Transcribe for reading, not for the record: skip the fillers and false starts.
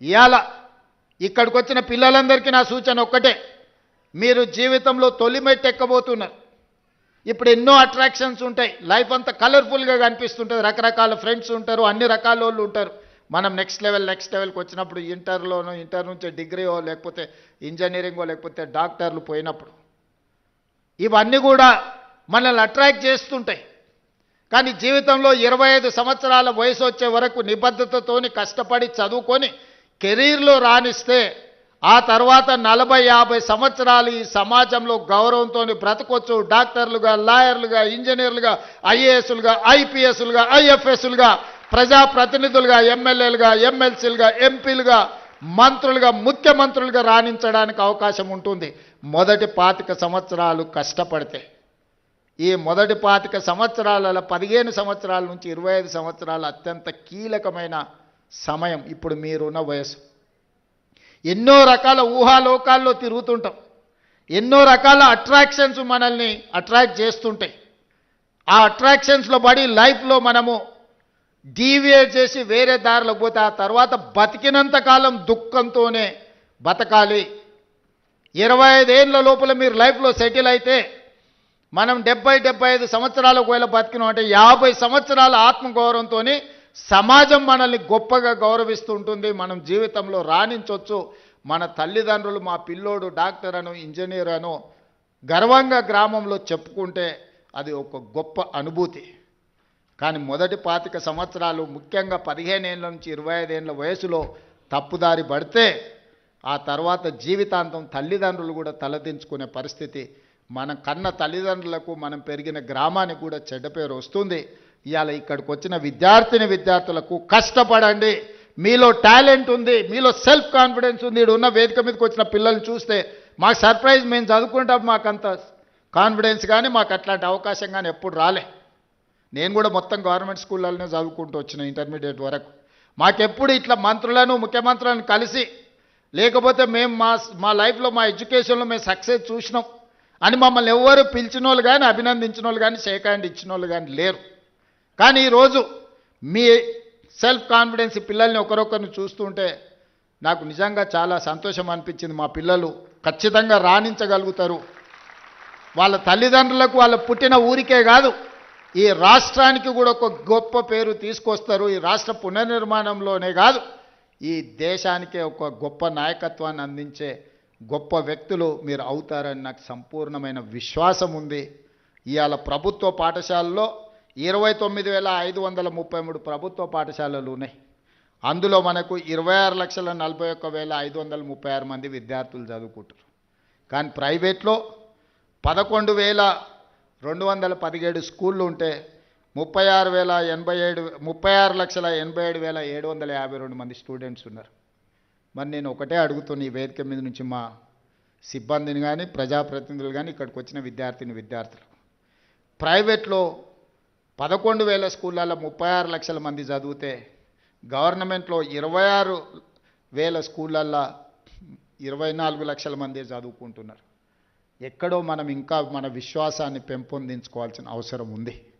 ఇయాల ఇక్కడికి వచ్చిన పిల్లలందరికీ నా సూచన ఒక్కటే, మీరు జీవితంలో తొలి మెట్టు ఎక్కబోతున్నారు. ఇప్పుడు ఎన్నో అట్రాక్షన్స్ ఉంటాయి, లైఫ్ అంతా కలర్ఫుల్గా కనిపిస్తుంటుంది, రకరకాల ఫ్రెండ్స్ ఉంటారు, అన్ని రకాల వాళ్ళు ఉంటారు. మనం నెక్స్ట్ లెవెల్కి వచ్చినప్పుడు ఇంటర్ నుంచి డిగ్రీయో లేకపోతే ఇంజనీరింగో లేకపోతే డాక్టర్లు పోయినప్పుడు ఇవన్నీ కూడా మనల్ని అట్రాక్ట్ చేస్తుంటాయి. కానీ జీవితంలో 25 సంవత్సరాల వయసు వచ్చే వరకు నిబద్ధతతోని కష్టపడి చదువుకొని కెరీర్లో రాణిస్తే ఆ తర్వాత 40-50 సంవత్సరాలు ఈ సమాజంలో గౌరవంతో బ్రతకొచ్చు. డాక్టర్లుగా, లాయర్లుగా, ఇంజనీర్లుగా, ఐఏఎస్లుగా, ఐపీఎస్లుగా, ఐఎఫ్ఎస్లుగా, ప్రజాప్రతినిధులుగా, ఎమ్మెల్యేలుగా, ఎమ్మెల్సీలుగా, ఎంపీలుగా, మంత్రులుగా, ముఖ్యమంత్రులుగా రాణించడానికి అవకాశం ఉంటుంది మొదటి 25 సంవత్సరాలు కష్టపడితే. ఈ మొదటి 25 సంవత్సరాల 15 సంవత్సరాల నుంచి 25 సంవత్సరాలు అత్యంత కీలకమైన సమయం. ఇప్పుడు మీరున్న వయసు. ఎన్నో రకాల ఊహాలోకాల్లో తిరుగుతుంటాం, ఎన్నో రకాల అట్రాక్షన్స్ మనల్ని అట్రాక్ట్ చేస్తుంటాయి. ఆ అట్రాక్షన్స్లో పడి లైఫ్లో మనము డీవియేట్ చేసి వేరే దారిలోకి పోతే ఆ తర్వాత బతికినంత కాలం దుఃఖంతోనే బతకాలి. 25 ఏళ్ళ లోపల మీరు లైఫ్లో సెటిల్ అయితే మనం 70-75 సంవత్సరాలు ఒకవేళ బతికినాం అంటే 50 సంవత్సరాల ఆత్మగౌరవంతో సమాజం మనల్ని గొప్పగా గౌరవిస్తూ ఉంటుంది. మనం జీవితంలో రాణించవచ్చు. మన తల్లిదండ్రులు మా పిల్లోడు డాక్టర్ అను ఇంజనీర్ అను గర్వంగా గ్రామంలో చెప్పుకుంటే అది ఒక గొప్ప అనుభూతి. కానీ మొదటి 25 సంవత్సరాలు ముఖ్యంగా 15 ఏళ్ళ నుంచి 25 ఏళ్ళ వయసులో తప్పుదారి పడితే ఆ తర్వాత జీవితాంతం తల్లిదండ్రులు కూడా తలదించుకునే పరిస్థితి. మన కన్న తల్లిదండ్రులకు, మనం పెరిగిన గ్రామానికి కూడా చెడ్డ పేరు వస్తుంది. ఇవాళ ఇక్కడికి వచ్చిన విద్యార్థులకు కష్టపడండి. మీలో టాలెంట్ ఉంది, మీలో సెల్ఫ్ కాన్ఫిడెన్స్ ఉంది. ఉన్న వేదిక మీదకి వచ్చిన పిల్లల్ని చూస్తే మాకు సర్ప్రైజ్. మేము చదువుకుంటాం, మాకు అంత కాన్ఫిడెన్స్ కానీ మాకు అట్లాంటి అవకాశం కానీ ఎప్పుడు రాలే. నేను కూడా మొత్తం గవర్నమెంట్ స్కూళ్ళలోనే చదువుకుంటూ వచ్చిన ఇంటర్మీడియట్ వరకు. మాకెప్పుడు ఇట్లా మంత్రులను, ముఖ్యమంత్రులను కలిసి లేకపోతే మేము మా లైఫ్లో మా ఎడ్యుకేషన్లో మేము సక్సెస్ చూసినాం అని మమ్మల్ని ఎవరు పిలిచిన వాళ్ళు కానీ, అభినందించిన వాళ్ళు కానీ, షేక్ హ్యాండ్ ఇచ్చిన వాళ్ళు కానీ లేరు. కానీ ఈరోజు మీ సెల్ఫ్ కాన్ఫిడెన్స్ పిల్లల్ని ఒకరొకరిని చూస్తుంటే నాకు నిజంగా చాలా సంతోషం అనిపించింది. మా పిల్లలు ఖచ్చితంగా రాణించగలుగుతారు. వాళ్ళ తల్లిదండ్రులకు, వాళ్ళ పుట్టిన ఊరికే కాదు, ఈ రాష్ట్రానికి కూడా ఒక గొప్ప పేరు తీసుకొస్తారు. ఈ రాష్ట్ర పునర్నిర్మాణంలోనే కాదు, ఈ దేశానికే ఒక గొప్ప నాయకత్వాన్ని అందించే గొప్ప వ్యక్తులు మీరు అవుతారని నాకు సంపూర్ణమైన విశ్వాసం ఉంది. ఇవాళ ప్రభుత్వ పాఠశాలలో 29,533 ప్రభుత్వ పాఠశాలలు ఉన్నాయి. అందులో మనకు 26,41,536 మంది విద్యార్థులు చదువుకుంటారు. కానీ ప్రైవేట్లో 11,217 స్కూళ్ళు ఉంటే 36,87,752 మంది స్టూడెంట్స్ ఉన్నారు. మరి నేను ఒకటే అడుగుతున్నా ఈ వేదిక మీద నుంచి మా సిబ్బందిని కానీ, ప్రజాప్రతినిధులు కానీ, ఇక్కడికి వచ్చిన విద్యార్థులు, ప్రైవేట్లో 11,000 స్కూళ్ళల్లో 36 లక్షల మంది చదివితే గవర్నమెంట్లో 26,000 స్కూళ్ళల్లో 24 లక్షల మంది చదువుకుంటున్నారు. ఎక్కడో మనం ఇంకా మన విశ్వాసాన్ని పెంపొందించుకోవాల్సిన అవసరం ఉంది.